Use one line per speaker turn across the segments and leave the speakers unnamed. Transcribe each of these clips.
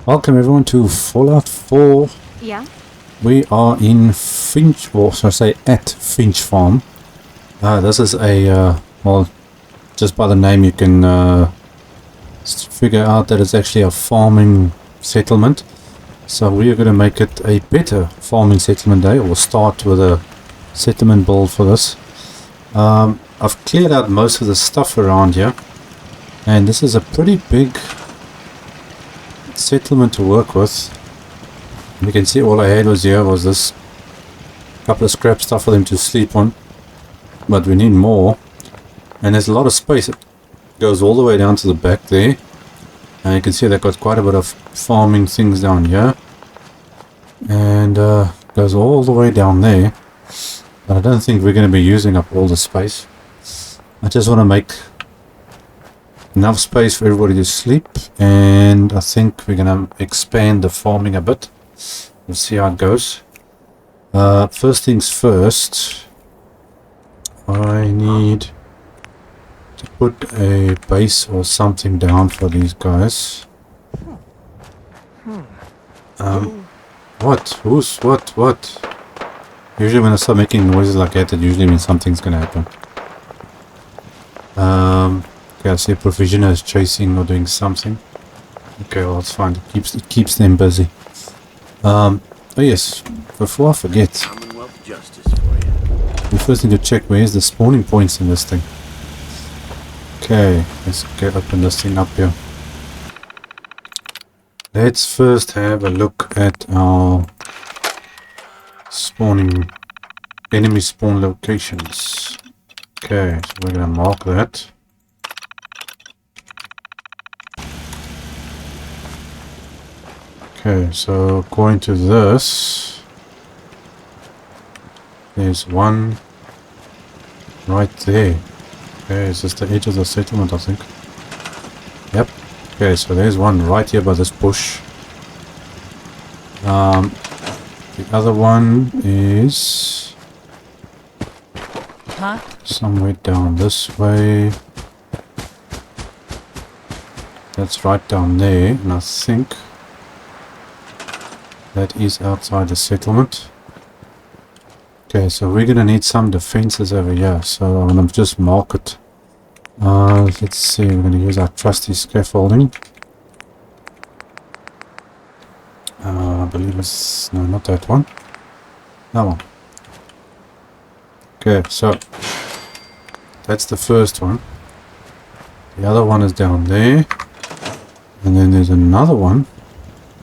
Welcome everyone to Fallout 4.
Yeah.
We are in Finch, or should I say at Finch Farm. This is a, well, just by the name you can figure out that it's actually a farming settlement. So we are going to make it a better farming settlement day, or start with a settlement build for this. I've cleared out most of the stuff around here, and this is a pretty big settlement to work with. You can see all I had was this couple of scrap stuff for them to sleep on, but we need more, and there's a lot of space. It goes all the way down to the back there, and you can see they've got quite a bit of farming things down here, and goes all the way down there, but I don't think we're going to be using up all the space. I just want to make enough space for everybody to sleep, and I think we're going to expand the farming a bit. We'll see how it goes. First things first, I need to put a base or something down for these guys. What? Who's what? Usually when I start making noises like that, it usually means something's gonna happen. Okay, I see a provisioner is chasing or doing something. Okay, well that's fine. It keeps them busy. Oh yes, before I forget, we first need to check where's the spawning points in this thing. Okay, let's open this thing up here. Let's first have a look at our spawning, enemy spawn locations. Okay, so we're gonna mark that. Okay, so according to this, there's one right there. Okay, is this the edge of the settlement, I think? Yep. Okay, so there's one right here by this bush. The other one is somewhere down this way. That's right down there, and I think that is outside the settlement. Okay, so we're gonna need some defenses over here, so I'm gonna just mark it. Let's see, we're gonna use our trusty scaffolding. I believe it's, no, not that one. That one. Okay, so that's the first one. The other one is down there, and then there's another one,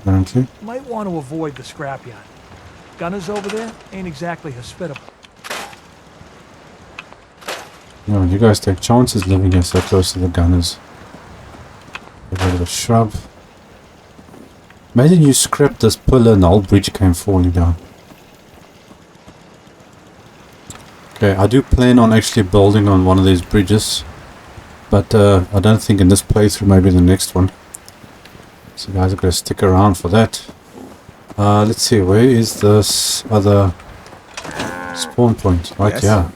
apparently.
Might want to avoid the scrapyard. Gunners over there ain't exactly hospitable.
No, you guys take chances living here so close to the gunners. Get rid of the shrub. Imagine you scrapped this pillar and the whole bridge came falling down. Okay, I do plan on actually building on one of these bridges, but I don't think in this playthrough, maybe the next one. So you guys are going to stick around for that. Let's see, where is this other spawn point? Right here.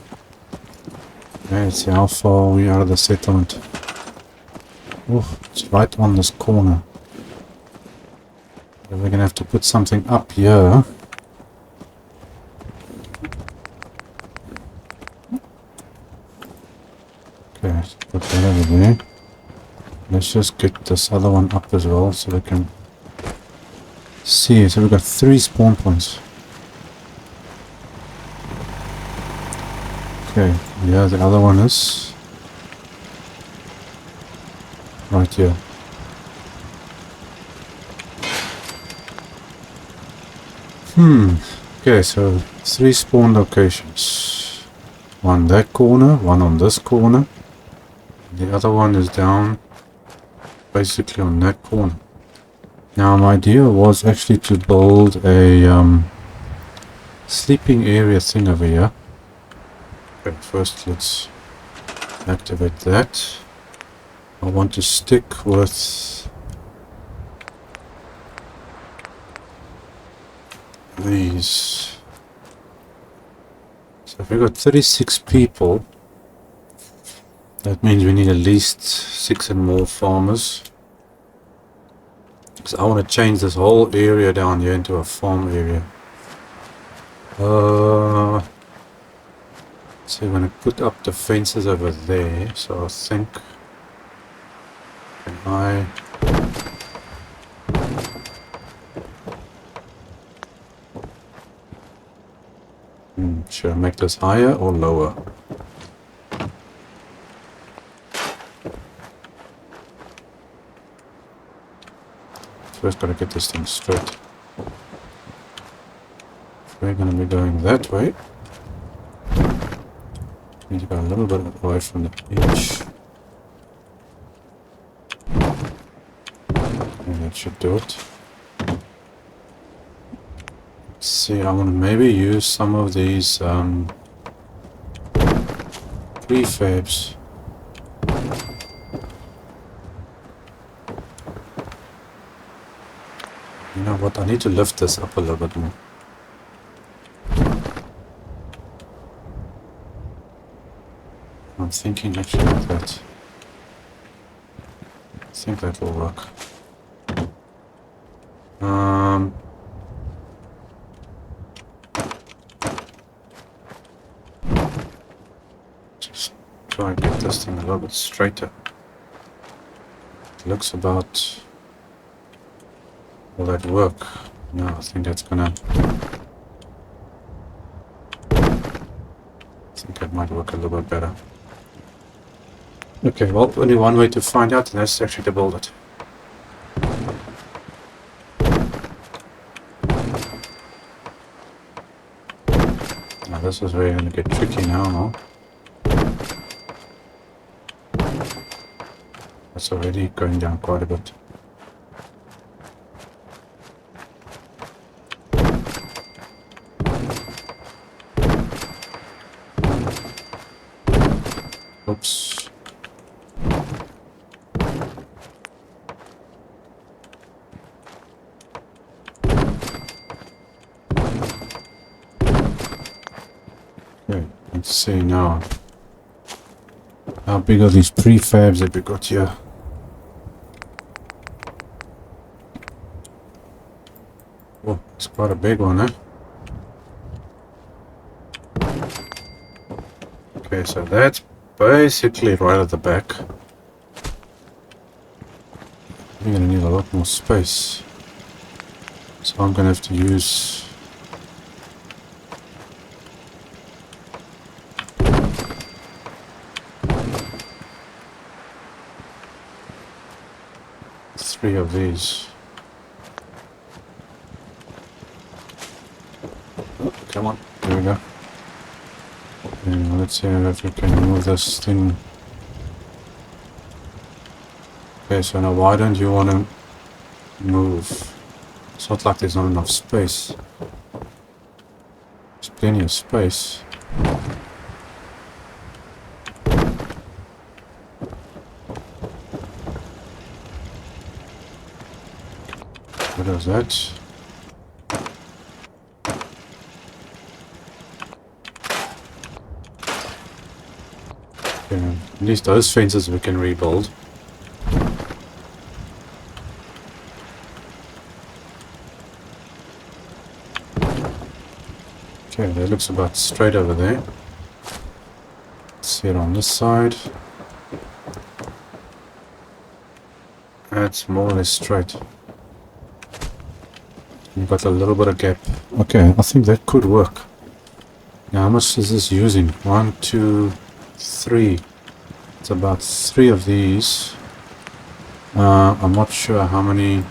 Okay, let's see how far we are of the settlement. Oh, it's right on this corner. We're going to have to put something up here. Okay, let's put that over there. Let's just get this other one up as well so we can see. So we've got 3 spawn points. Okay, yeah, the other one is right here. Okay, so 3 spawn locations. One that corner, one on this corner. The other one is down basically on that corner. Now my idea was actually to build a sleeping area thing over here. But first let's activate that. I want to stick with these. So if we've got 36 people, that means we need at least 6 and more farmers. Because I want to change this whole area down here into a farm area. So I'm going to put up the fences over there. So I think, can I... should I make this higher or lower? First gotta get this thing straight. If we're gonna be going that way, need to go a little bit away from the edge. And that should do it. Let's see, I want to maybe use some of these prefabs. You know what, I need to lift this up a little bit more. I'm thinking actually like that. I think that will work. Just try and get this thing a little bit straighter. It looks about... Will that work? No, I think that's gonna... I think that might work a little bit better. Okay, well, only one way to find out, and that's actually to build it. Now this is where you're gonna get tricky now. That's already going down quite a bit. Oops. Okay, let's see now. How big are these prefabs that we got here? Oh, it's quite a big one, eh? Okay, so that's basically right at the back. We're gonna need a lot more space. So I'm gonna have to use... three of these. Oh, come on, there we go. And let's see if we can move this thing. Okay, so now why don't you want to move? It's not like there's not enough space. There's plenty of space. What is that? Okay, at least those fences we can rebuild. Okay, that looks about straight over there. Let's see it on this side. That's more or less straight. You've got a little bit of gap. Okay, I think that could work. Now, how much is this using? 1, 2, 3. It's about 3 of these. I'm not sure how many.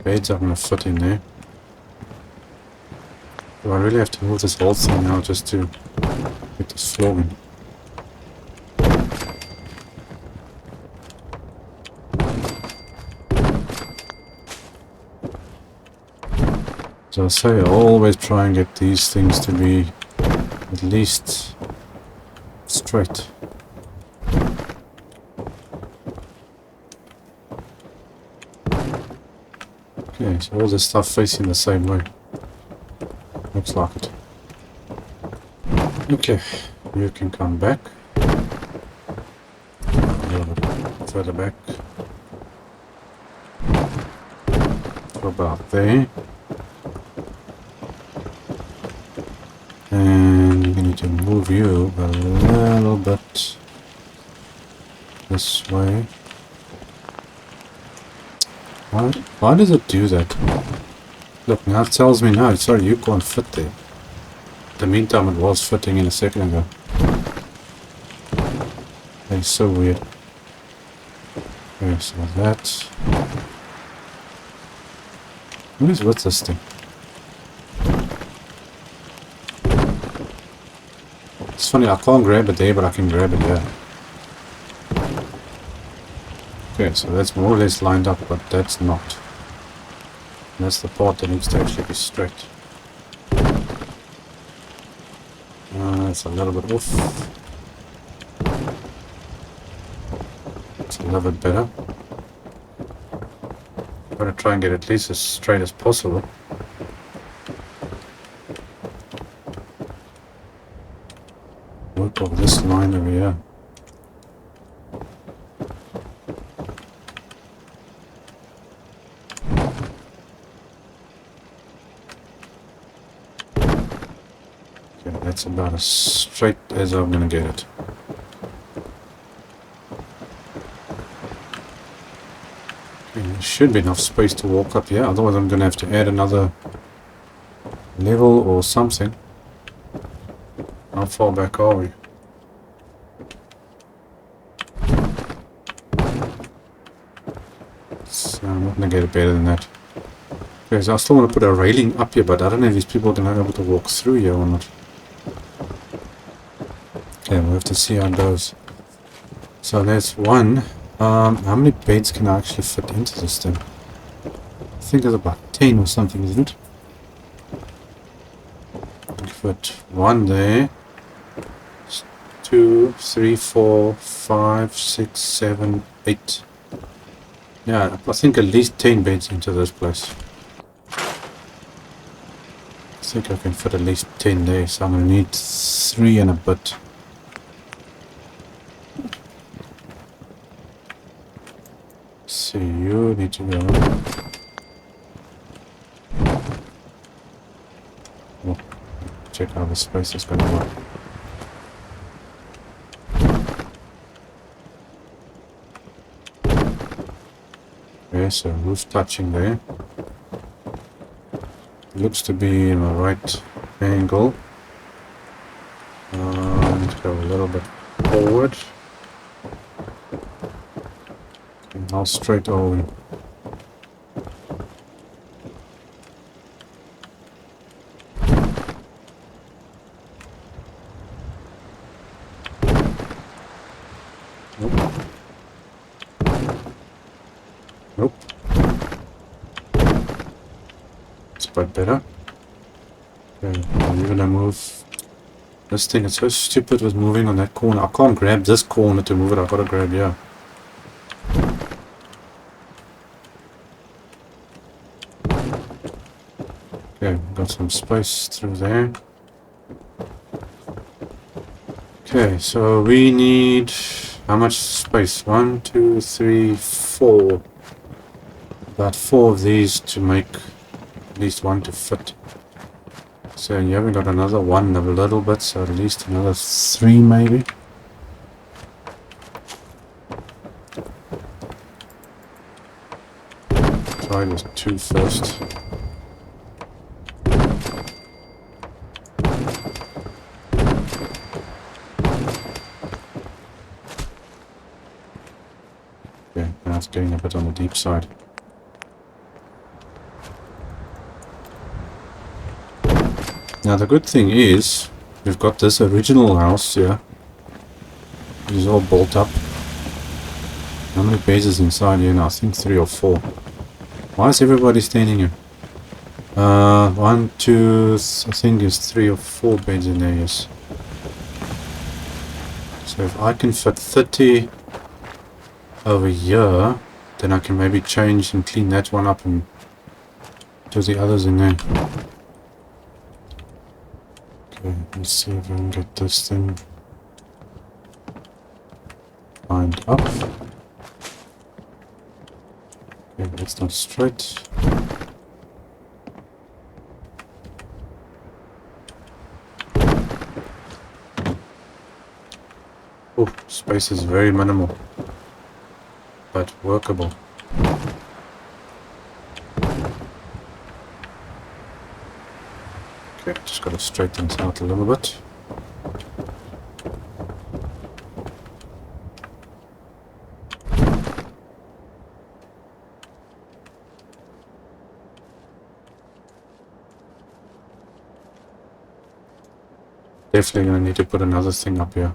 Beds are going to fit in there. Do I really have to move this whole thing now just to get this flooring? So I say, I always try and get these things to be at least straight. Okay, so all this stuff facing the same way. Looks like it. Okay, you can come back. further back. To about there. And you need to move you a little bit this way. Why does it do that? Look, now it tells me no, sorry, you can't fit there. In the meantime, it was fitting in a second ago. It's so weird. Okay, so that. What is with this thing? It's funny, I can't grab it there, but I can grab it here. Okay, so that's more or less lined up, but that's not. That's the part that needs to actually be straight. It's a little bit off. It's a little bit better. Gotta try and get at least as straight as possible. Work off this line over here. Okay, that's about as straight as I'm gonna get it. There should be enough space to walk up here, otherwise I'm gonna have to add another level or something. How far back are we? So I'm not gonna get it better than that. Okay, so I still want to put a railing up here, but I don't know if these people are gonna be able to walk through here or not. Okay, we'll have to see how it goes. So there's one. How many beds can I actually fit into this thing? I think there's about 10 or something, isn't it? Put one there. 2, 3, 4, 5, 6, 7, 8. Yeah, I think at least 10 beds into this place. I think I can fit at least 10 there, so I'm going to need 3 and a bit. So you need to go. Oh, check how the space is going to work. Okay, so roof touching there. Looks to be in the right angle. Let's go a little bit forward. And how straight are we? Nope. Nope. It's quite better. Okay, I'm gonna move this thing. It's so stupid with moving on that corner. I can't grab this corner to move it. I've got to grab here. Okay, got some space through there. Okay, so we need how much space? 1, 2, 3, 4. About 4 of these to make at least one to fit. So you haven't got another one a little bit, so at least another 3 maybe. Try with 2 first. Okay, now it's getting a bit on the deep side. Now the good thing is, we've got this original house here. It is all built up. How many bases inside here now? I think 3 or 4. Why is everybody standing here? 1, 2, I think there's 3 or 4 beds in there, yes. So if I can fit 30 over here, then I can maybe change and clean that one up and do the others in there. Okay, let's see if I can get this thing lined up. That's not straight. Oh, space is very minimal, but workable. Okay, just gotta straighten this out a little bit. Definitely gonna need to put another thing up here.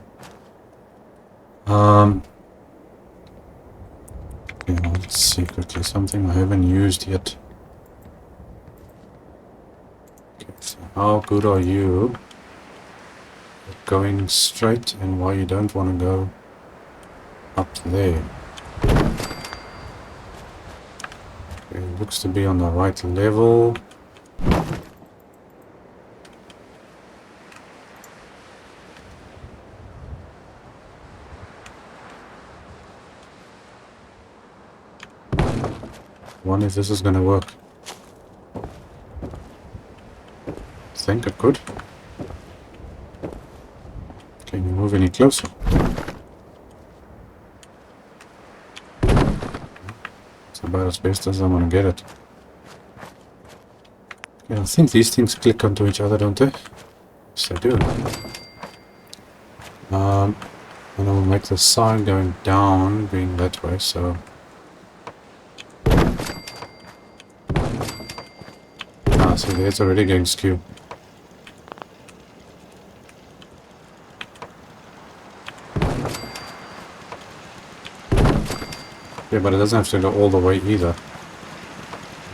Okay, let's see quickly. Something I haven't used yet. Okay, so how good are you at going straight and why you don't want to go up there? Okay, looks to be on the right level. Wonder if this is gonna work. Think it could. Can you move any closer? It's about as best as I'm gonna get it. Okay, I think these things click onto each other, don't they? Yes, they do. And I'll make the sign going down being that way, so... Ah, see, it's already going skew. Yeah, but it doesn't have to go all the way either.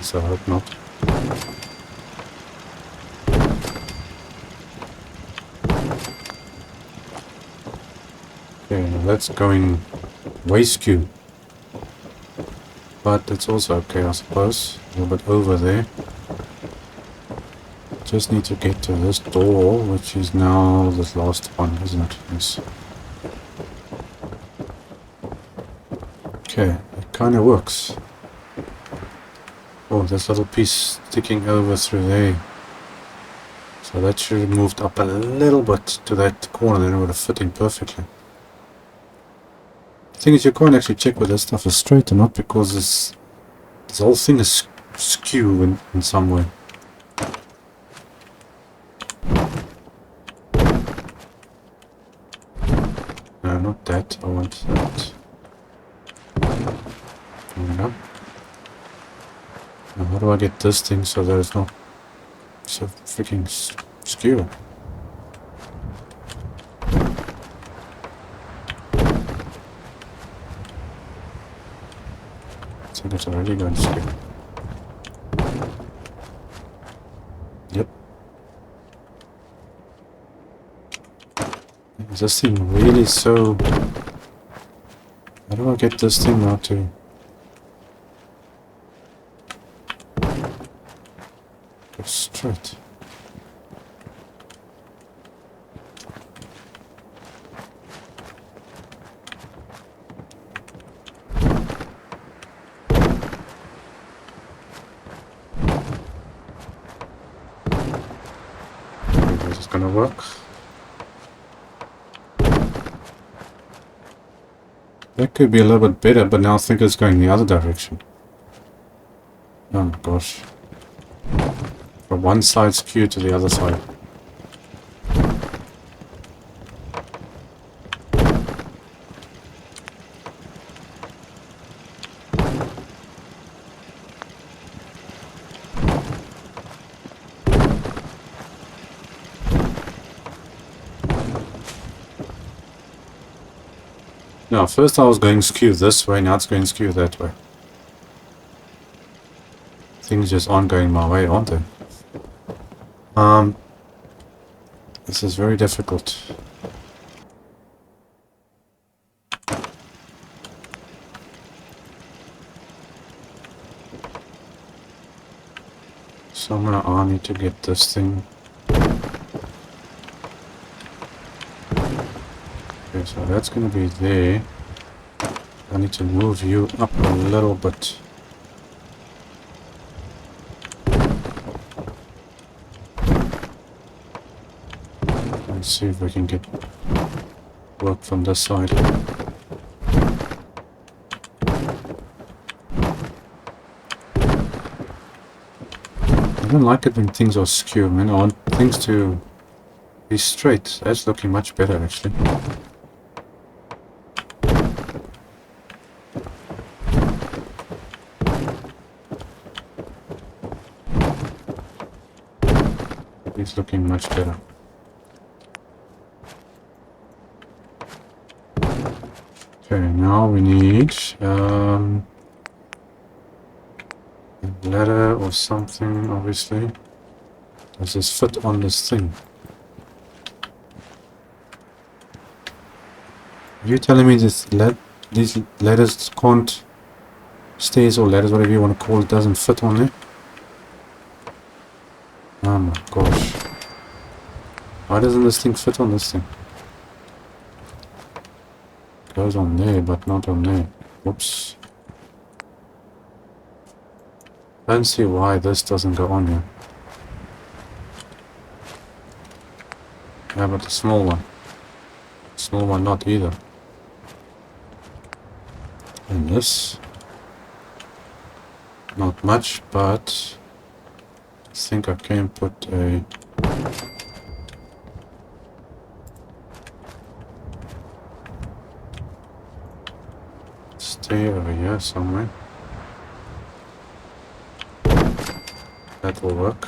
So I hope not. Okay, now that's going way skew. But it's also okay, I suppose. A little bit over there. Just need to get to this door, which is now this last one, isn't it? Yes. Okay, it kind of works. Oh, this little piece sticking over through there. So that should have moved up a little bit to that corner, then it would have fit in perfectly. The thing is, you can't actually check whether this stuff is straight or not, because this whole thing is skew in some way. No, not that. I want that. There we go. Now how do I get this thing so that it's not so freaking skew? I think it's already going skew. Yep. Is this thing really so... How do I get this thing now to... go straight? Maybe this is gonna work. That could be a little bit better, but now I think it's going the other direction. Oh my gosh. From one side skew to the other side. No, first I was going skew this way, now it's going skew that way. Things just aren't going my way, aren't they? This is very difficult. Somewhere I need to get this thing. Okay, so that's going to be there. I need to move you up a little bit. Let's see if we can get work from this side. I don't like it when things are skewed, man. I want things to be straight. That's looking much better, actually. It's looking much better. Okay, now we need a ladder or something, obviously. Does this fit on this thing? Are you telling me these ladders can't, stairs or ladders, whatever you want to call it, doesn't fit on there? Oh my gosh. Why doesn't this thing fit on this thing? Goes on there, but not on there. Whoops. I don't see why this doesn't go on here. Yeah, but the small one. Small one not either. And this. Not much, but I think I can put a stay over here somewhere. That will work.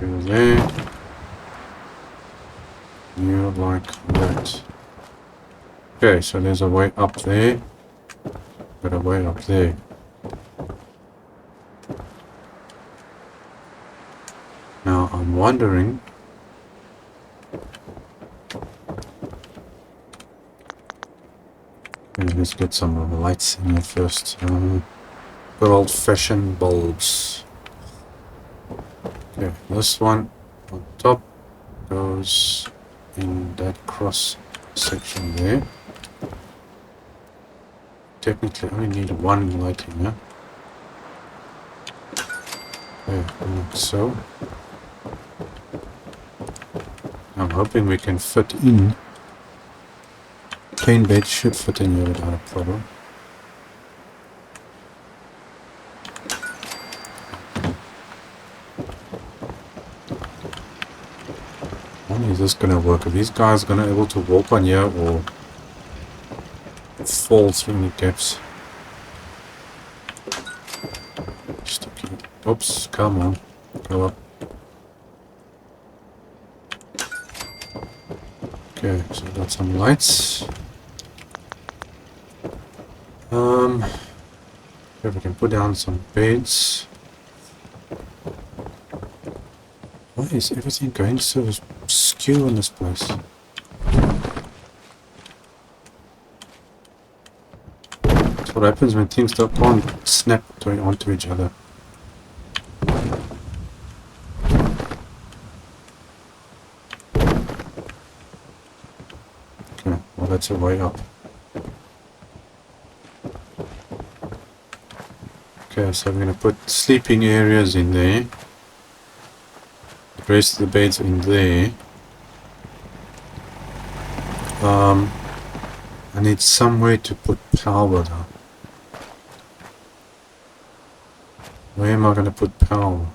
Go there. You like that. Okay, so there's a way up there. Got a way up there. Now I'm wondering. Okay, let's get some of the lights in here first. Good old-fashioned bulbs. Okay, this one on top goes in that cross section there. Technically I only need one light in here. Okay, like so. I'm hoping we can fit in. Cane bed should fit in here without a problem. When is this gonna work? Are these guys gonna be able to walk on here or fall through any gaps? Sticky. Oops, come on. Go up. Okay, so got some lights. If we can put down some beds. Why is everything going so skew in this place? That's what happens when things can't snap onto each other. Okay, well that's a way up. Okay, so we're going to put sleeping areas in there. The rest of the beds in there. I need somewhere to put power though. Where am I going to put power?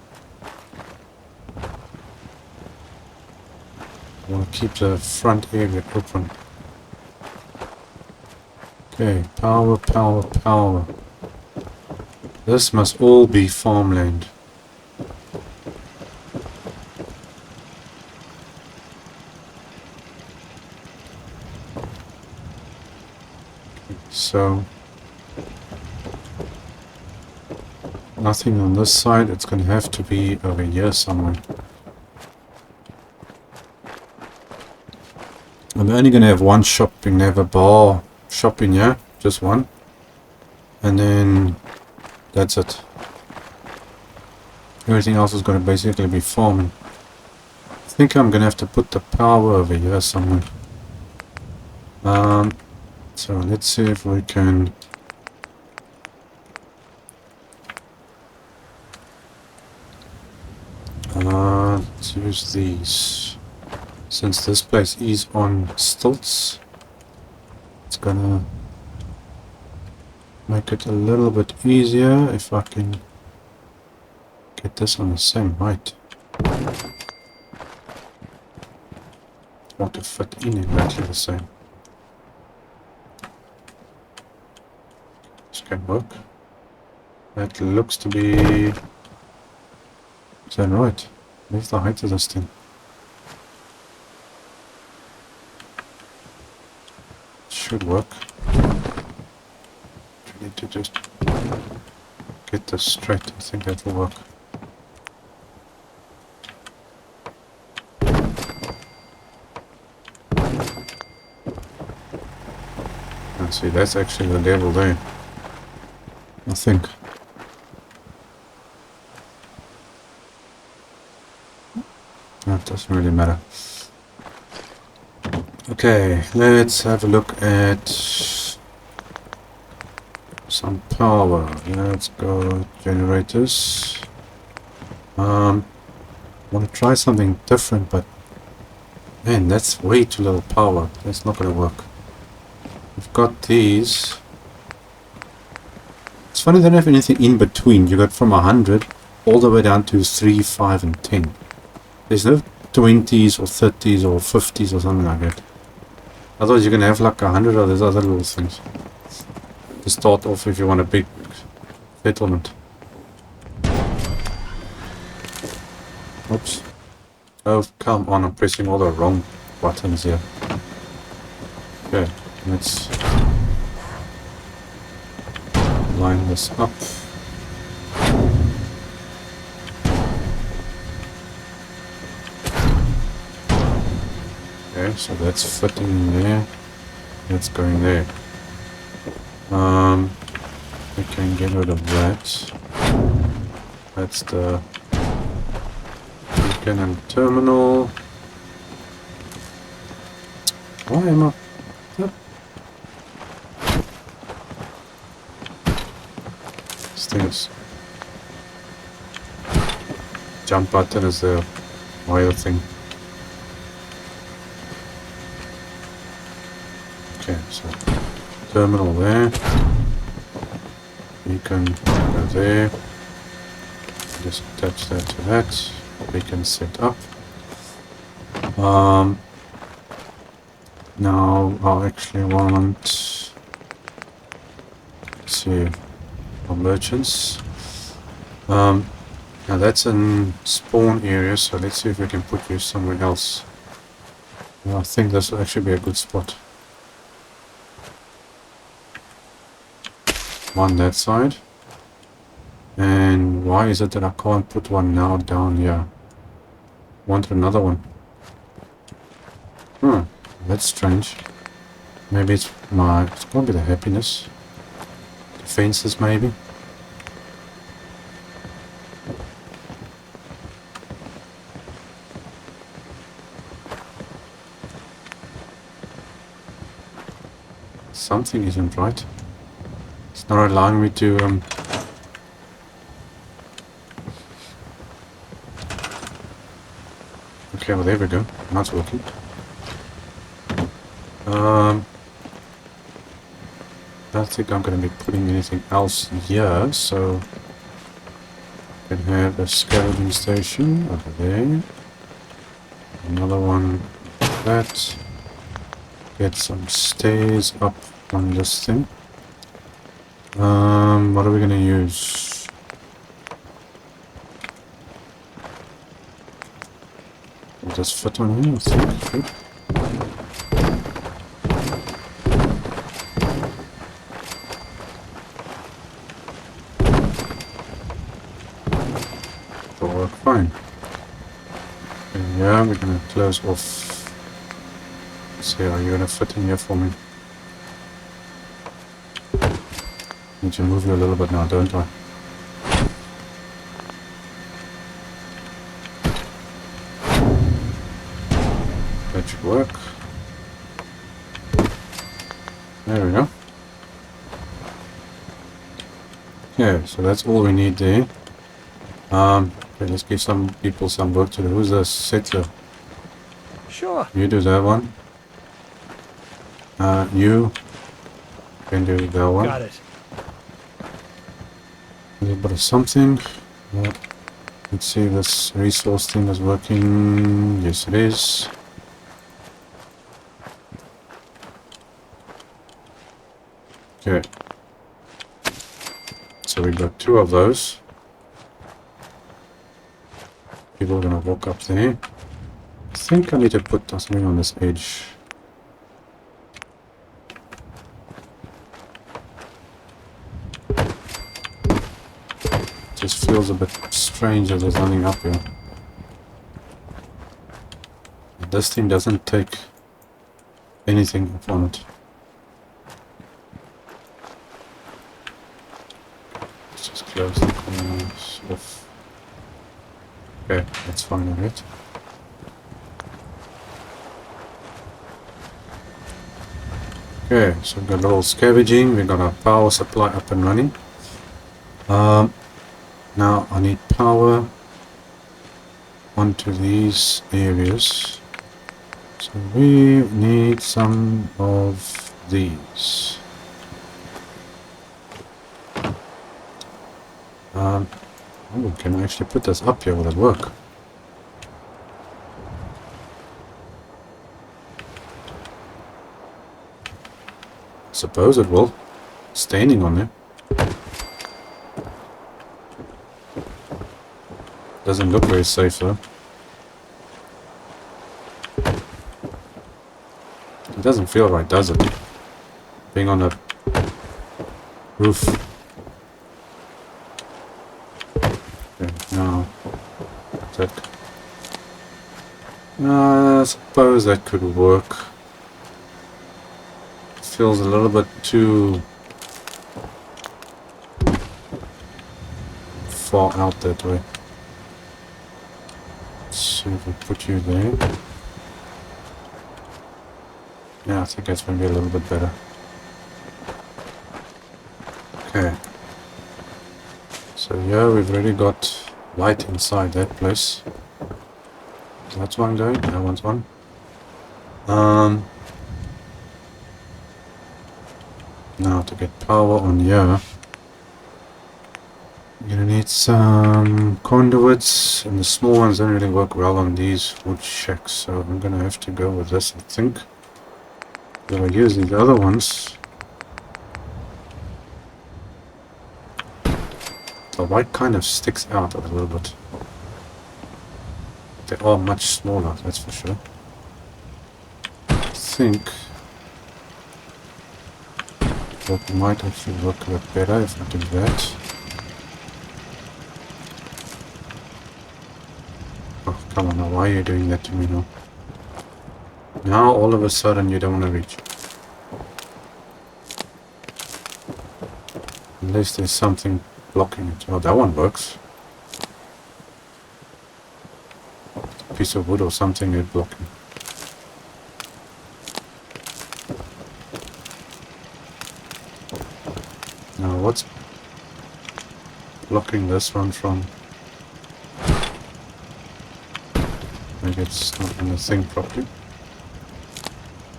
I want to keep the front area open. Okay, power, power, power. This must all be farmland. So nothing on this side, it's going to have to be over here somewhere. I'm only going to have one shop, we're going to have a bar shop in here, just one. And then that's it. Everything else is going to basically be farming. I think I'm going to have to put the power over here somewhere. So let's see if we can let's use these. Since this place is on stilts, it's gonna make it a little bit easier if I can get this on the same height. Want to fit in exactly the same. This can work. That looks to be... Is that right? Where's the height of this thing? Should work. We need to just get this straight. I think that will work. And see, that's actually the level there. I think. No, it doesn't really matter. Okay, let's have a look at some power. Let's go generators. Want to try something different, but man, that's way too little power. That's not going to work. We've got these. It's funny they don't have anything in between. You got from 100 all the way down to 3, 5, and 10. There's no 20s or 30s or 50s or something like that. Otherwise you can have like 100 of these other little things. To start off if you want a big settlement. Oops. Oh, come on, I'm pressing all the wrong buttons here. Okay, let's line this up. Okay, so that's fitting in there. That's going there. We can get rid of that. That's the beacon and terminal. Why am I? Yep. This thing is... Jump button is the wire thing. Okay, so terminal there. Beacon go there. Just attach that to that. Beacon set up. Now I actually want, let's see, our merchants. Now that's in spawn area, so let's see if we can put you somewhere else. I think this will actually be a good spot. On that side. And why is it that I can't put one now down here? Want another one. That's strange. Maybe it's probably the happiness. Defenses maybe. Something isn't right. It's not allowing me to okay, well there we go. Now it's working. I don't think I'm going to be putting anything else here, so I can have a scavenging station over there. Another one like that. Get some stairs up on this thing. What are we going to use? Will this fit on here? I think it should. It'll work fine. And yeah, we're going to close off. Let's see, are you going to fit in here for me? Need to move you a little bit now, don't I? That should work. There we go. Okay, so that's all we need there. Okay, let's give some people some work to do. Who's the settler?
Sure.
You do that one. You can do that one.
Got it.
A little bit of something. Let's see if this resource thing is working. Yes, it is. Okay. So we got 2 of those. People are gonna walk up there. I think I need to put something on this edge. Just feels a bit strange that there's nothing up here. This thing doesn't take anything upon it. Let's just close the corners off. Okay, that's fine of it. Okay, so we've got a little scavenging, we've got our power supply up and running. Now I need power onto these areas. So we need some of these. Oh, can I actually put this up here? Will it work? Suppose it will. Standing on there. Doesn't look very safe though. It doesn't feel right, does it? Being on a roof. Okay, now that. I suppose that could work. It feels a little bit too far out that way. Let's see if we put you there. Yeah, I think that's going to be a little bit better. Okay. So here we've already got light inside that place. So that's one going, that one's on. Now to get power on here, I'm gonna need some conduits, and the small ones don't really work well on these wood shacks, so I'm gonna have to go with this, I think. If I use these other ones, the white kind of sticks out a little bit. They are much smaller, that's for sure. I think that might actually work a bit better if I do that. Oh, come on now, why are you doing that to me now? Now all of a sudden you don't want to reach. Unless there's something blocking it. Oh, that one works. A piece of wood or something is blocking. Now what's blocking this one from? Maybe it's not on the thing properly.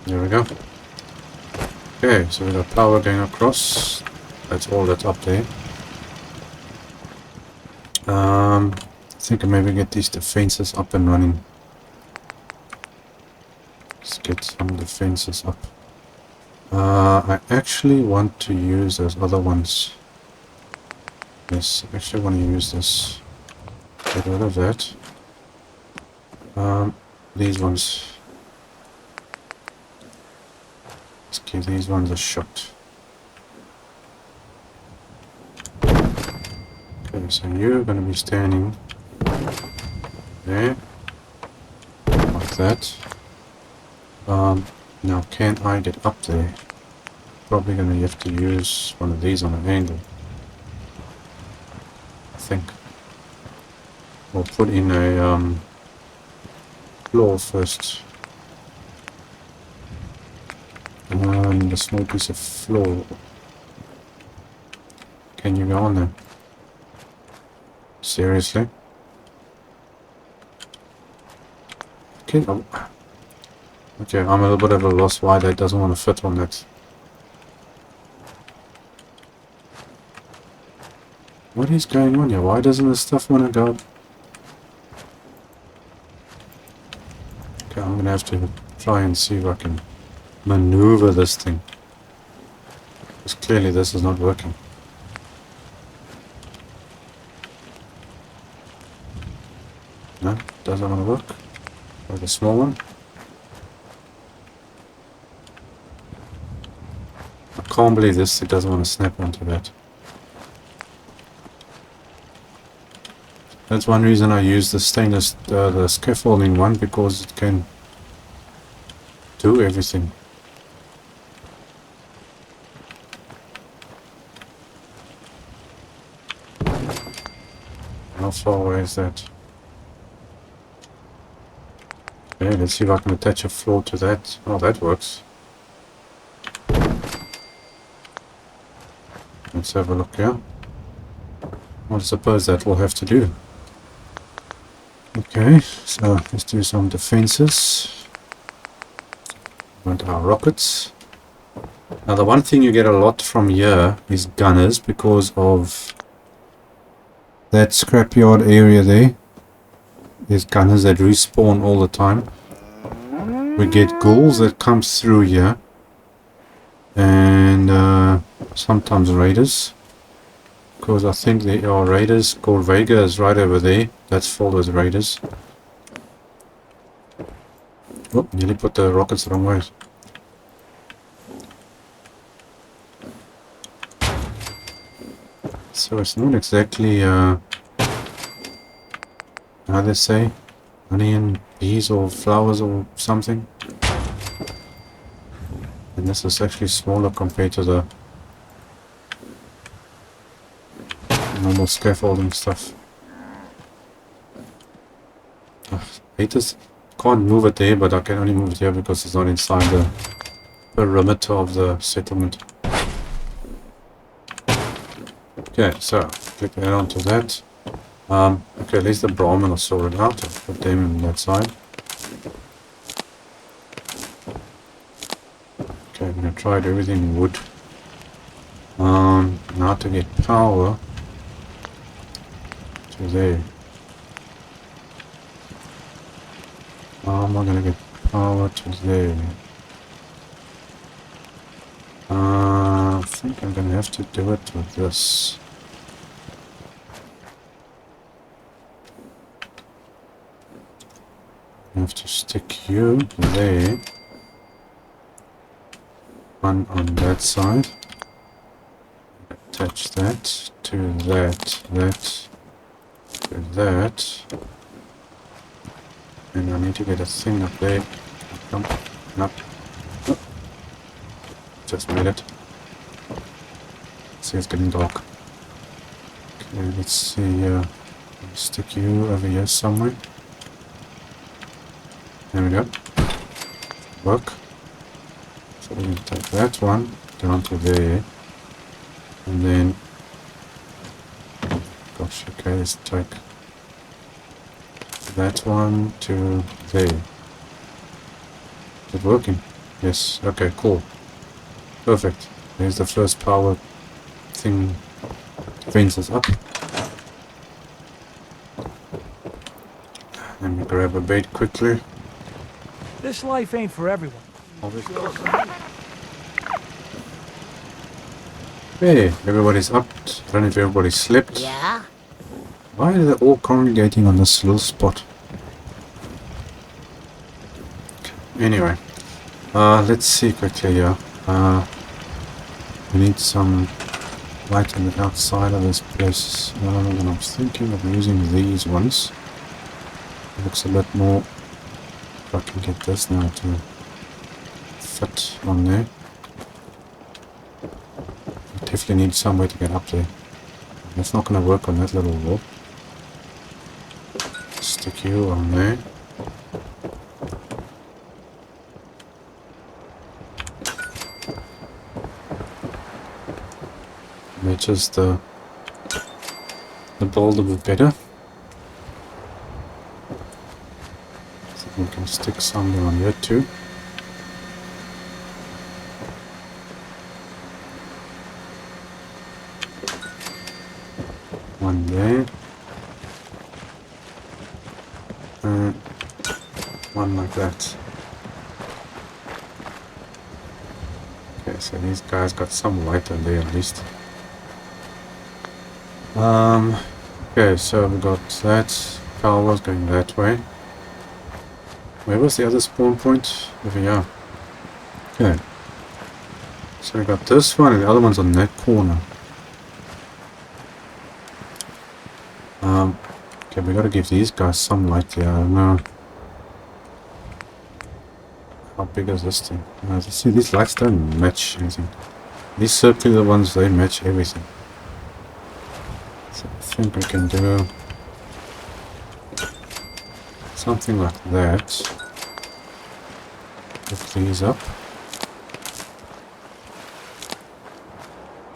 There we go. Okay, so we got power going across. That's all that's up there. I think I maybe get these defenses up and running. Let's get some defenses up. I actually want to use those other ones. Yes, I actually want to use this. Get rid of that. These ones. Let's give these ones a shot. Okay, so you're going to be standing there, like that. Now can I get up there? Probably going to have to use one of these on an angle, I think. Or put in a floor first. And a small piece of floor. Can you go on there? Seriously? Okay, okay, I'm a little bit of a loss why that doesn't want to fit on that. What is going on here? Why doesn't this stuff want to go? Okay, I'm gonna have to try and see if I can maneuver this thing. Because clearly this is not working. No, doesn't want to work. Like a small one. I can't believe this, it doesn't want to snap onto that. That's one reason I use the stainless, the scaffolding one, because it can do everything. How far away is that? Okay, let's see if I can attach a floor to that. Oh, that works. Let's have a look here. I suppose that will have to do. Okay, so let's do some defenses. Want our rockets. Now the one thing you get a lot from here is gunners because of that scrapyard area there. There's gunners that respawn all the time. We get ghouls that come through here. And sometimes raiders. Because I think there are raiders called Vega is right over there. That's full of raiders. Oh, nearly put the rockets the wrong way. So it's not exactly how they say, honey and bees or flowers or something. And this is actually smaller compared to the normal scaffolding stuff. Ugh, hate this. Can't move it there, but I can only move it here because it's not inside the perimeter of the settlement. Okay, so click that onto that. Okay, at least the Brahmin will sort it out. I'll put them on that side. Okay, I'm gonna try everything wood. Now to get power to there. How am I gonna get power to there? I think I'm gonna have to do it with this. I have to stick you there. One on that side. Attach that to that, to that. And I need to get a thing up there. Come up. Oh. Just made it. See, it's getting dark. Okay, let's see. Stick you over here somewhere. There we go. Work. So we're going to take that one down to there. And then... Gosh, okay, let's take that one to there. Is it working? Yes. Okay, cool. Perfect. There's the first power thing. Fences up. Let me grab a bait quickly.
This life ain't for everyone.
Hey, everybody's up. I don't know if everybody slept.
Yeah?
Why are they all congregating on this little spot? Anyway, let's see quickly here. We need some light on the outside of this place. And I was thinking of using these ones. It looks a bit more. If I can get this now to fit on there. I definitely need some way to get up there. That's not going to work on that little wall. Stick you on there. matches the build a bit better. So we can stick some down here too. One there. And one like that. Okay, so these guys got some light on there at least. Okay, so we got that. Power was going that way. Where was the other spawn point? Over here. Okay. So we got this one and the other one's on that corner. Okay, we gotta give these guys some light here. I don't know. How big is this thing? See, these lights don't match anything. These circular ones, they match everything. So I think we can do something like that. Hook these up.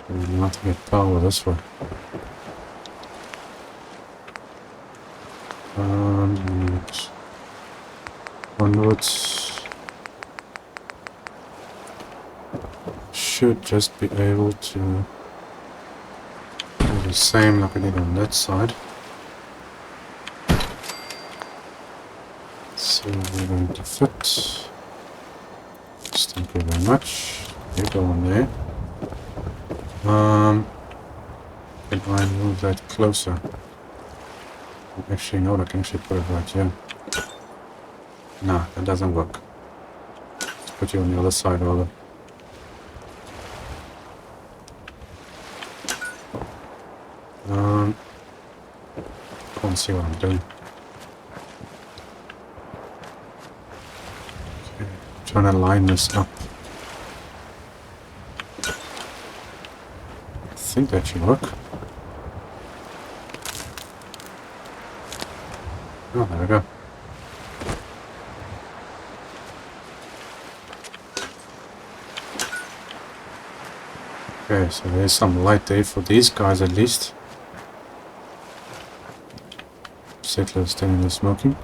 We want to get power this way. And onwards. Should just be able to do the same like we did on that side. So we're going to fit. Thank you very much. You go on there. Can I move that closer? Actually, no, I can actually put it right here. Nah, that doesn't work. Let's put you on the other side rather. Can't see what I'm doing. Okay, trying to line this up. I think that should work. Oh, there we go. Okay, so there's some light there for these guys at least. Settlers standing there smoking.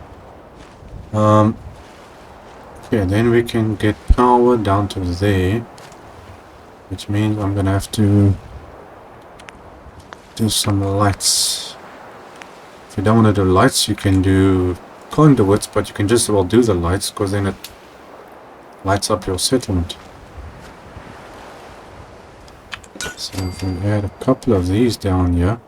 Okay, then we can get power down to there, which means I'm gonna have to do some lights. If you don't want to do lights, you can do conduits, but you can just well do the lights because then it lights up your settlement. So if we add a couple of these down here.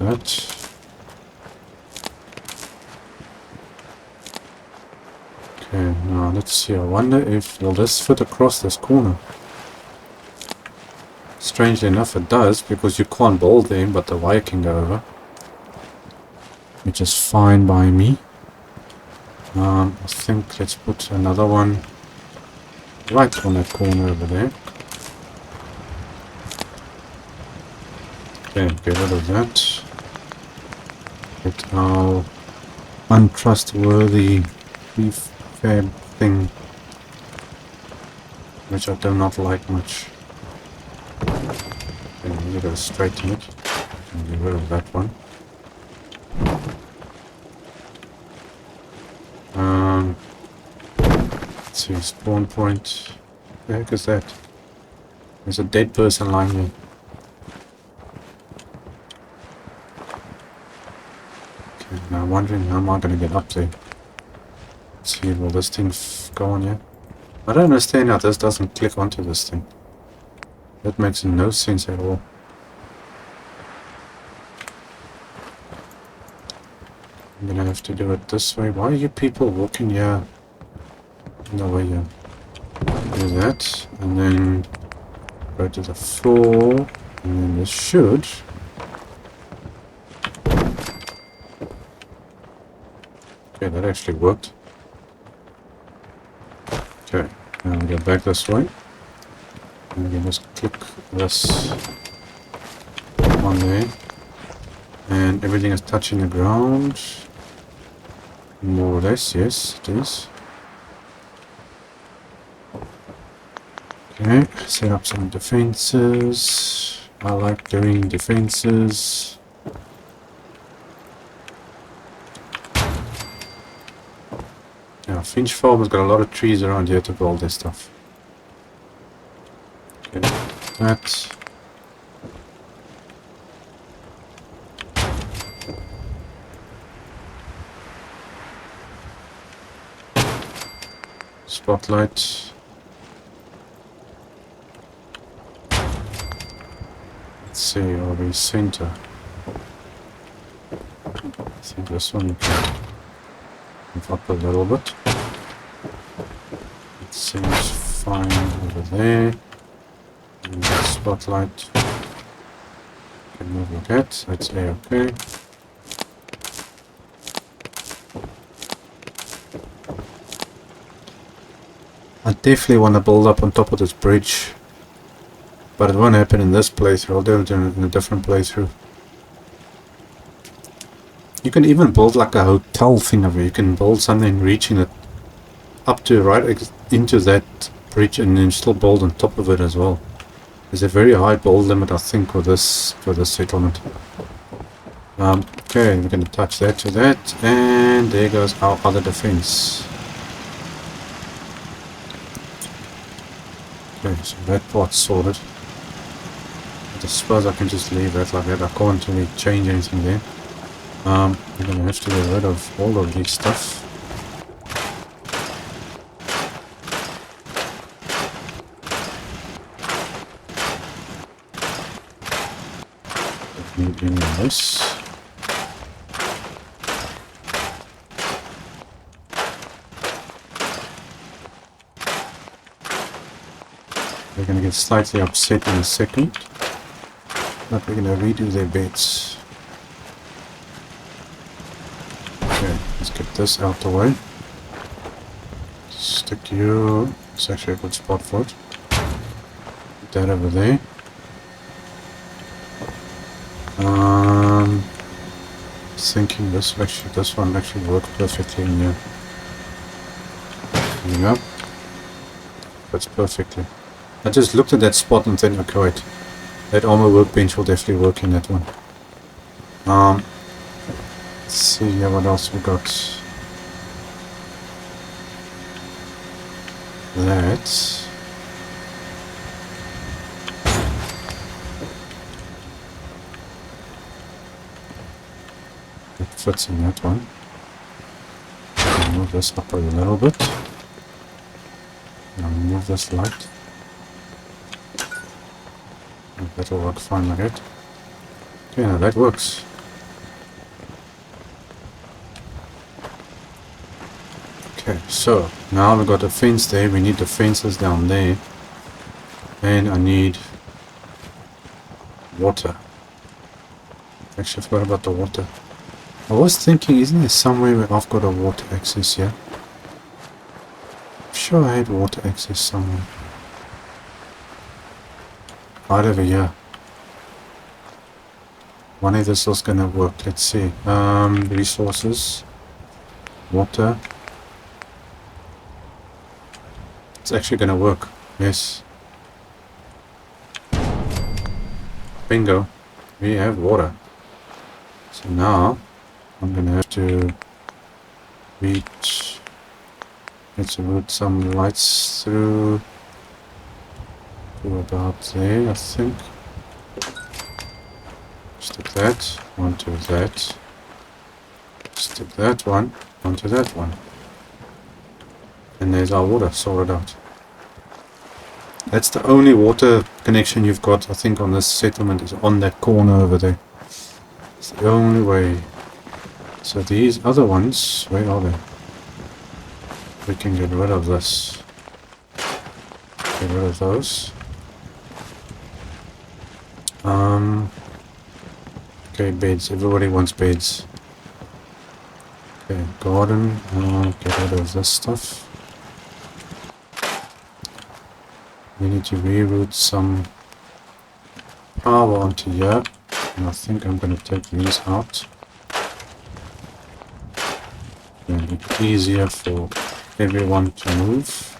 That. Okay, now let's see. I wonder if will this fit across this corner. Strangely enough, it does because you can't bolt them, but the wire can go over, which is fine by me. I think let's put another one right on that corner over there. Okay, get rid of that. Get our untrustworthy prefab thing, which I do not like much. Okay, you gotta straighten it. And get rid of that one. Let's see, spawn point. What the heck is that? There's a dead person lying here. Now I'm wondering how am I going to get up there. Let's see, will this thing go on here? I don't understand how this doesn't click onto this thing. That makes no sense at all. I'm going to have to do it this way. Why are you people walking here? No way here. Do that, and then go to the floor, and then this should... Okay, that actually worked. Okay, now we go back this way. And we can just click this on there. And everything is touching the ground. More or less, yes, it is. Okay, set up some defenses. I like doing defenses. Yeah, Finch Farm has got a lot of trees around here to build this stuff. Okay, that. Spotlight. Let's see, are we center? I think this one can move up a little bit. It seems fine over there. And the spotlight can move like that. That's A-okay. I definitely want to build up on top of this bridge. But it won't happen in this playthrough. I'll do it in a different playthrough. You can even build like a hotel thing of it. You can build something reaching it up to right into that bridge and then still build on top of it as well. There's a very high build limit, I think, for this settlement. Okay, we're going to touch that to that, and there goes our other defense. Okay, so that part's sorted. I suppose I can just leave that like that. I can't really change anything there. We're going to have to get rid of all of this stuff. Don't need any of this. They're going to get slightly upset in a second. But we're going to redo their beds. Okay, let's get this out the way. Stick you. It's actually a good spot for it. Put that over there. Thinking this one actually worked perfectly in here. There you go. Fits perfectly. I just looked at that spot and said, okay, wait. That armor workbench will definitely work in that one. Let's see here what else we got. That. It fits in that one. I'll move this up a little bit. I'll move this light. That'll work fine like that. Okay, now that works. Okay, so now we've got a fence there. We need the fences down there. And I need water. Actually, I forgot about the water. I was thinking, isn't there somewhere where I've got a water access here? I'm sure I had water access somewhere. Right over here. One of this is gonna work. Let's see. Resources. Water. It's actually gonna work. Yes. Bingo. We have water. So now I'm gonna have to reach. Let's route some lights through to about there, I think. Stick that onto that. Stick that one onto that one. And there's our water sorted out. That's the only water connection you've got, I think, on this settlement is on that corner over there. It's the only way. So these other ones, where are they? We can get rid of this. Get rid of those. Okay, beds. Everybody wants beds. Okay, garden. Get rid of this stuff. We need to reroute some power onto here. And I think I'm going to take these out. It'll make it easier for everyone to move.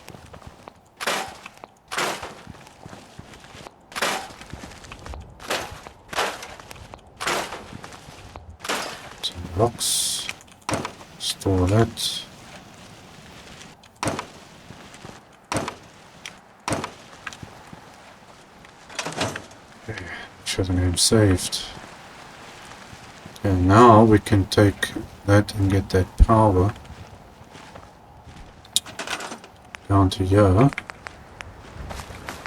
blocks. Store that. Okay, make sure the name's saved. Okay, now we can take that and get that power down to here.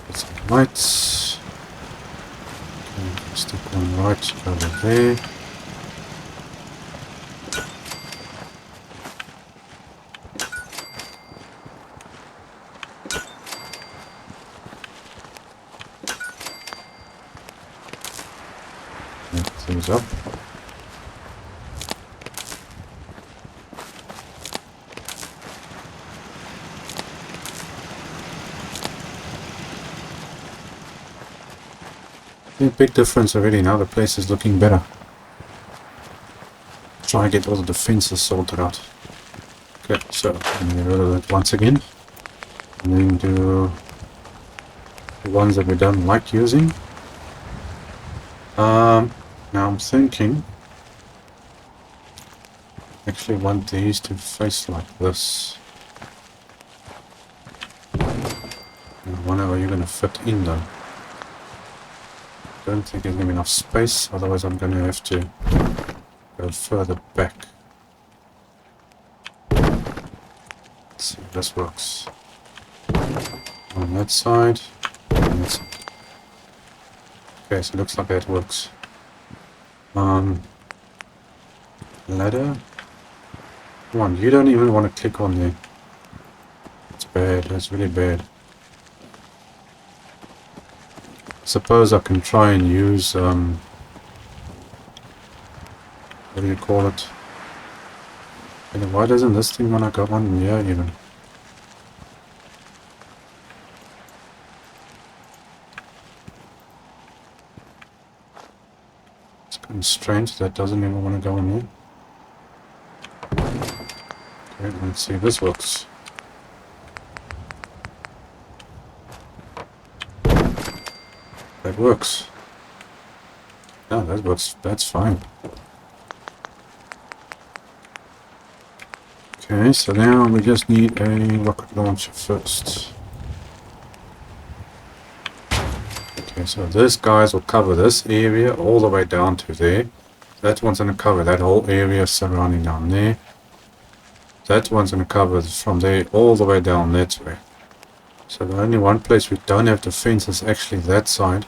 Get some lights. Okay, stick one right over there. Lift things up. Big difference already. Now the place is looking better. Try and get all the defenses sorted out. Okay, so I'm going to get rid of that once again. And then do the ones that we don't like using. Now I'm thinking actually want these to face like this. I wonder how you're going to fit in though. Don't think there's going to be enough space, otherwise I'm going to have to go further back. Let's see if this works. On that side. And that side. Okay, so it looks like that works. Ladder. Come on, you don't even want to click on there. It's bad, that's really bad. Suppose I can try and use what do you call it? And why doesn't this thing wanna go on here even? It's kind of strange that doesn't even want to go on here. Okay, let's see if this works. That works. No, that works. That's fine. Okay, so now we just need a rocket launcher first. Okay, so this guys will cover this area all the way down to there. That one's going to cover that whole area surrounding down there. That one's going to cover from there all the way down that way. So the only one place we don't have defense is actually that side,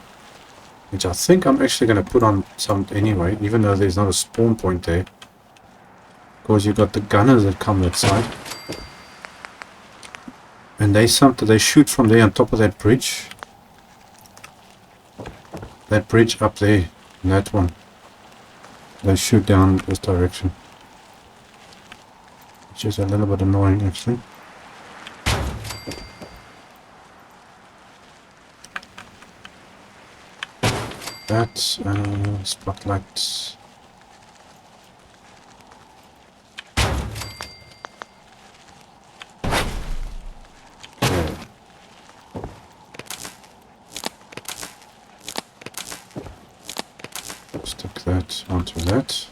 which I think I'm actually going to put on some anyway, even though there's not a spawn point there. Because you've got the gunners that come that side. And they shoot from there on top of that bridge. That bridge up there, and that one. They shoot down this direction. Which is a little bit annoying actually. That spotlights. Okay. Stick that onto that.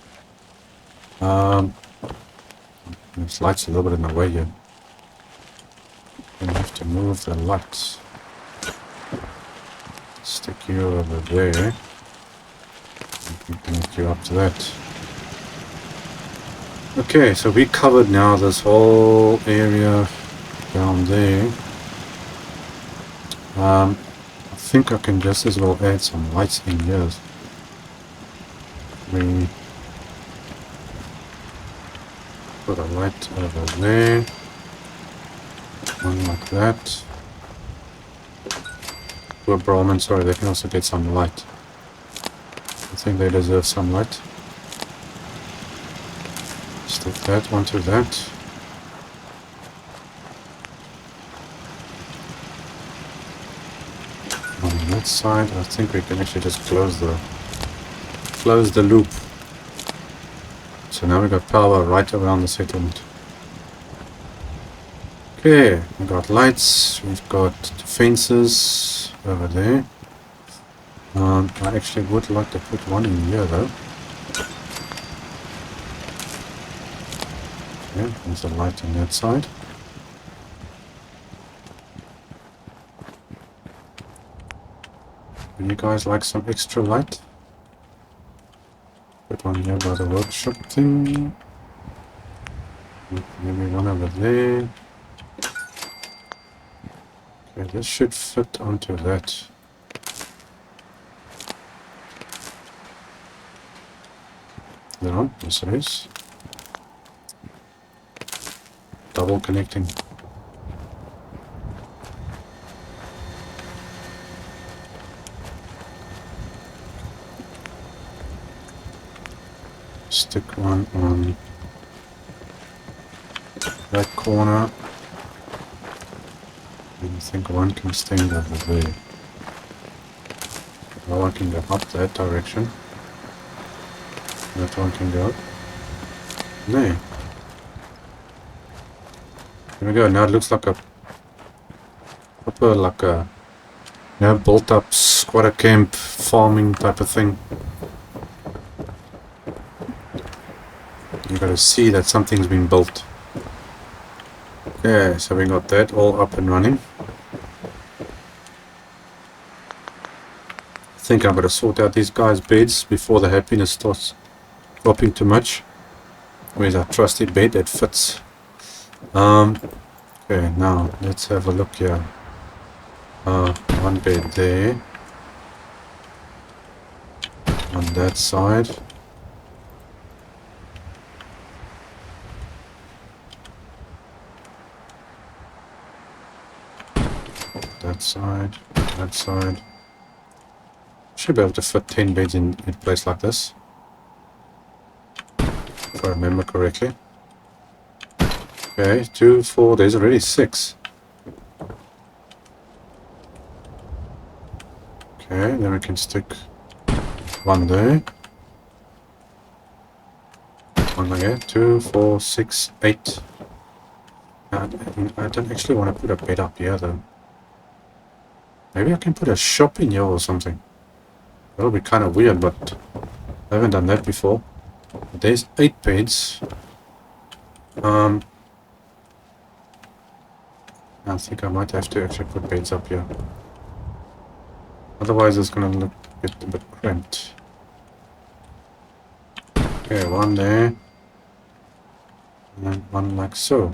This light's a little bit in the way here. I have to move the lights. Stick you over there. We can connect you up to that. Okay, so we covered now this whole area down there. I think I can just as well add some lights in here. We put a light over there. One like that. Poor Brahmin, sorry, they can also get some light. I think they deserve some light. Stick that onto that. On that side, I think we can actually just close the loop. So now we've got power right around the settlement. Okay, we've got lights, we've got defenses over there. I actually would like to put one in here though. Okay, there's a light on that side. Would you guys like some extra light? Put one here by the workshop thing. Maybe one over there. Okay, this should fit onto that. No, yes it is. Double connecting. Stick one on that corner. I think one can stand over there. Well, one can go up that direction. That one can go up. There. There we go. Now it looks like a proper, like a, you know, built up squatter camp farming type of thing. You gotta see that something's been built. Okay, so we got that all up and running. I think I'm gonna sort out these guys' beds before the happiness starts dropping too much. Where's our trusty bed that fits? Okay, now let's have a look here. One bed there. On that side. That side. That side. Should be able to fit 10 beds in a place like this. If I remember correctly. Okay, 2, 4, there's already 6. Okay, then we can stick one there. One again, 2, 4, 6, 8. I don't actually want to put a bed up here though. Maybe I can put a shop in here or something. That'll be kind of weird, but I haven't done that before. But there's 8 beds. I think I might have to actually put beds up here. Otherwise it's gonna look a bit cramped. Okay, one there. And then one like so.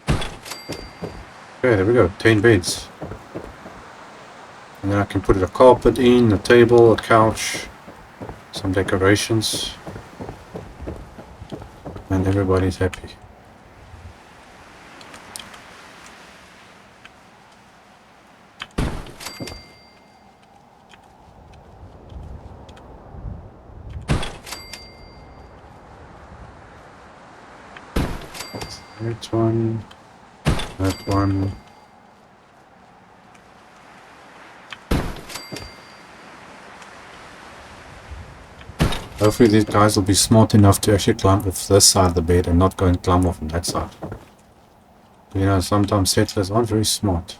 Okay, there we go, 10 beds. And then I can put a carpet in, a table, a couch, some decorations. And everybody's happy. That one, that one. Hopefully these guys will be smart enough to actually climb off this side of the bed and not go and climb off on that side. You know, sometimes settlers aren't very smart.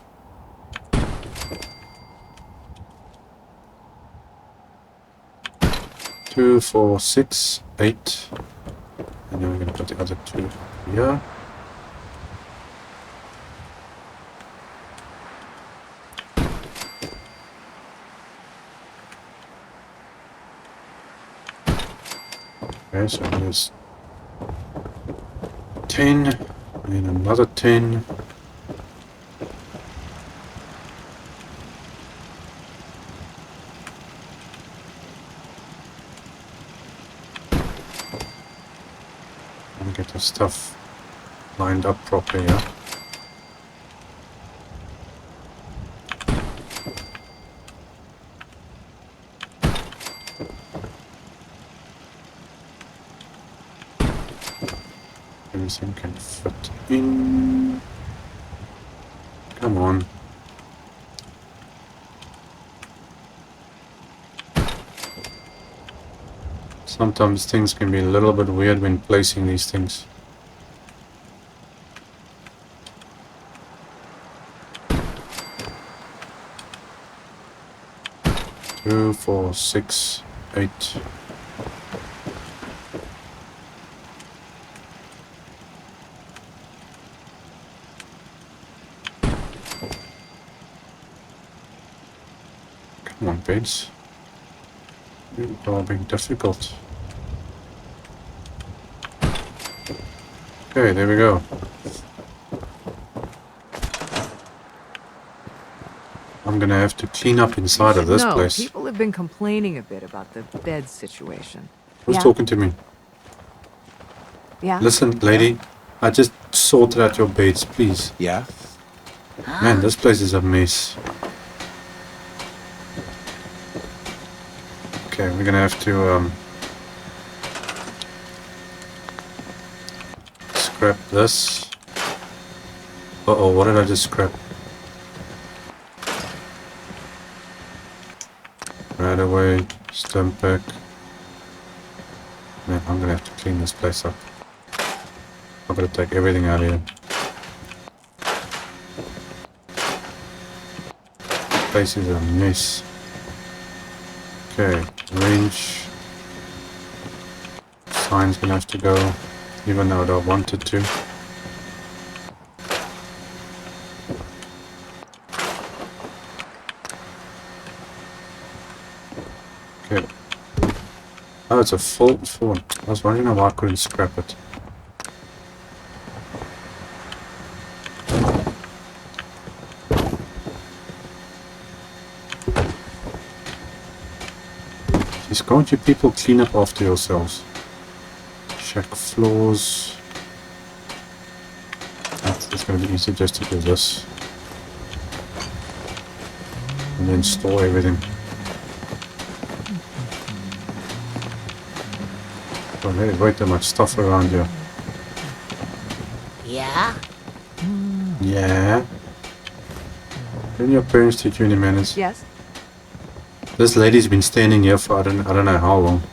Two, 4, 6, 8. And then we're going to put the other 2 here. Okay, so there's 10, and another 10. And get the stuff lined up properly, yeah. Everything can fit in. Come on. Sometimes things can be a little bit weird when placing these things. Two, 4, 6, 8. Come on, beds. You are being difficult. Okay, there we go. I'm gonna have to clean up inside of this place.
People have been complaining a bit about the bed situation.
Who's talking to me?
Yeah?
Listen, lady. I just sorted out your beds, please.
Yeah?
Man, this place is a mess. Okay, we're gonna have to scrap this. Uh-oh, what did I just scrap? Right away, stump pack. Man, I'm gonna have to clean this place up. I'm gonna take everything out of here. This place is a mess. Okay, range. Sign's gonna have to go, even though I don't want it to. Okay. Oh, it's a full phone. I was wondering why I couldn't scrap it. Just can't you people clean up after yourselves? Check floors. It's going to be easy just to do this. And then store everything. Oh, there's way too much stuff around here.
Yeah?
Yeah? Didn't your parents teach you any manners?
Yes?
This lady's been standing here for I don't know how long.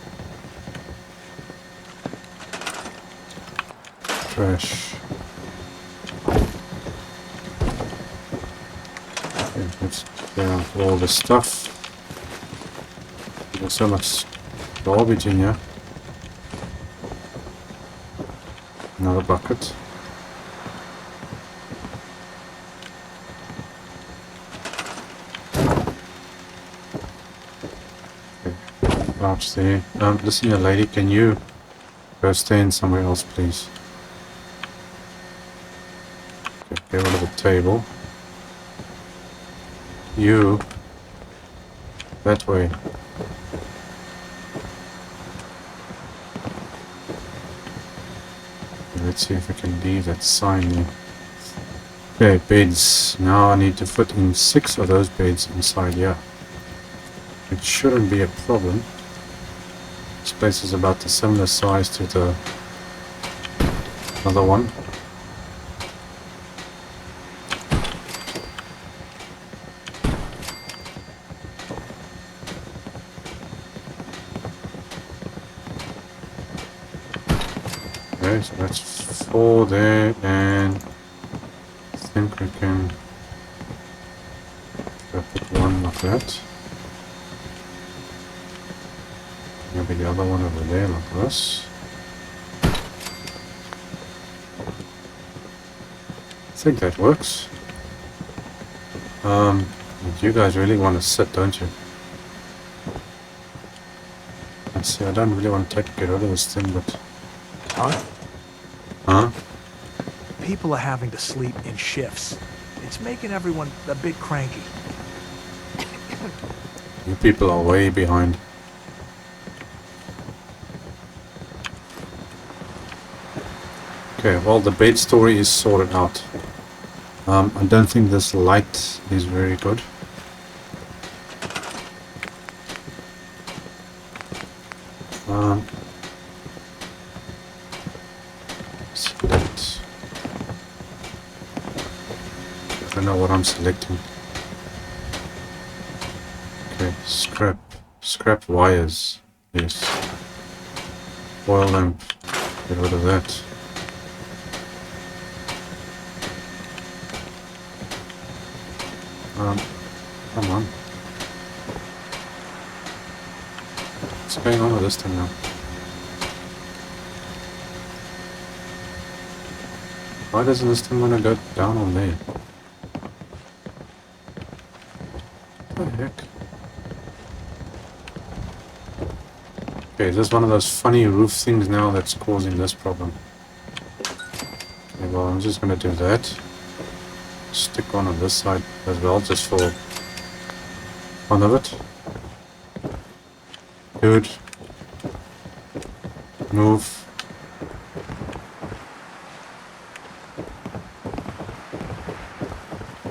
Trash. Okay, let's clear out all the stuff. There's so much garbage in here. Another bucket. Couch there. Listen here, lady, can you go stand somewhere else, please? Okay, get rid of the table. You. That way. Let's see if I can leave that sign there. Okay, beds. Now I need to fit in 6 of those beds inside here. It shouldn't be a problem. This place is about the similar size to the other one. Okay, so that's 4 there, and I think we can put one like that. Maybe the other one over there like this. I think that works. You guys really want to sit, don't you? Let's see, I don't really want to get rid of this thing, but...
Huh?
Huh?
People are having to sleep in shifts. It's making everyone a bit cranky.
You people are way behind. Okay, well, the bed story is sorted out. I don't think this light is very good. Select. I don't know what I'm selecting. Okay, scrap wires. Yes. Oil lamp. Get rid of that. Come on. What's going on with this thing now? Why doesn't this thing want to go down on there? What the heck? Okay, is this one of those funny roof things now that's causing this problem? Okay, well, I'm just going to do that. Stick one on this side as well, just for fun of it. Good. Move.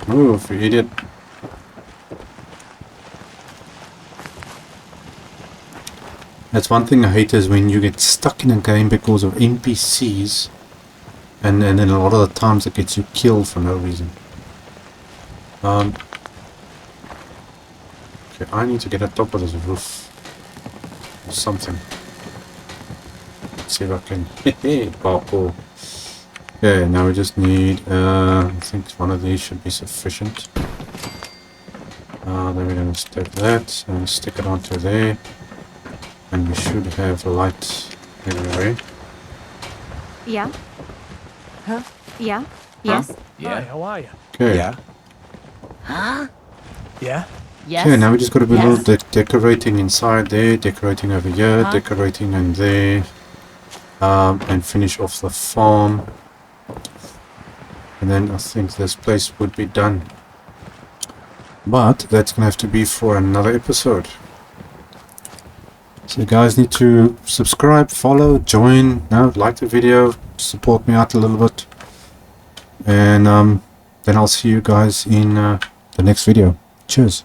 Move, you idiot. That's one thing I hate is when you get stuck in a game because of NPCs and then a lot of the times it gets you killed for no reason. Okay, I need to get on top of this roof or something. Let's see if I can parkour. Okay, now we just need I think one of these should be sufficient. Then we're going to take that and stick it onto there. And we should have light anyway.
Yeah.
Huh?
Yeah. Yes.
Hi,
Yeah.
how are you?
Okay.
Yeah.
Yeah?
Yes.
Okay, now we just got to be a
Yes.
little decorating inside there, decorating over here,
Huh?
decorating in there, and finish off the farm. And then I think this place would be done. But that's gonna have to be for another episode. So you guys need to subscribe, follow, join, like the video, support me out a little bit. And then I'll see you guys in the next video. Cheers.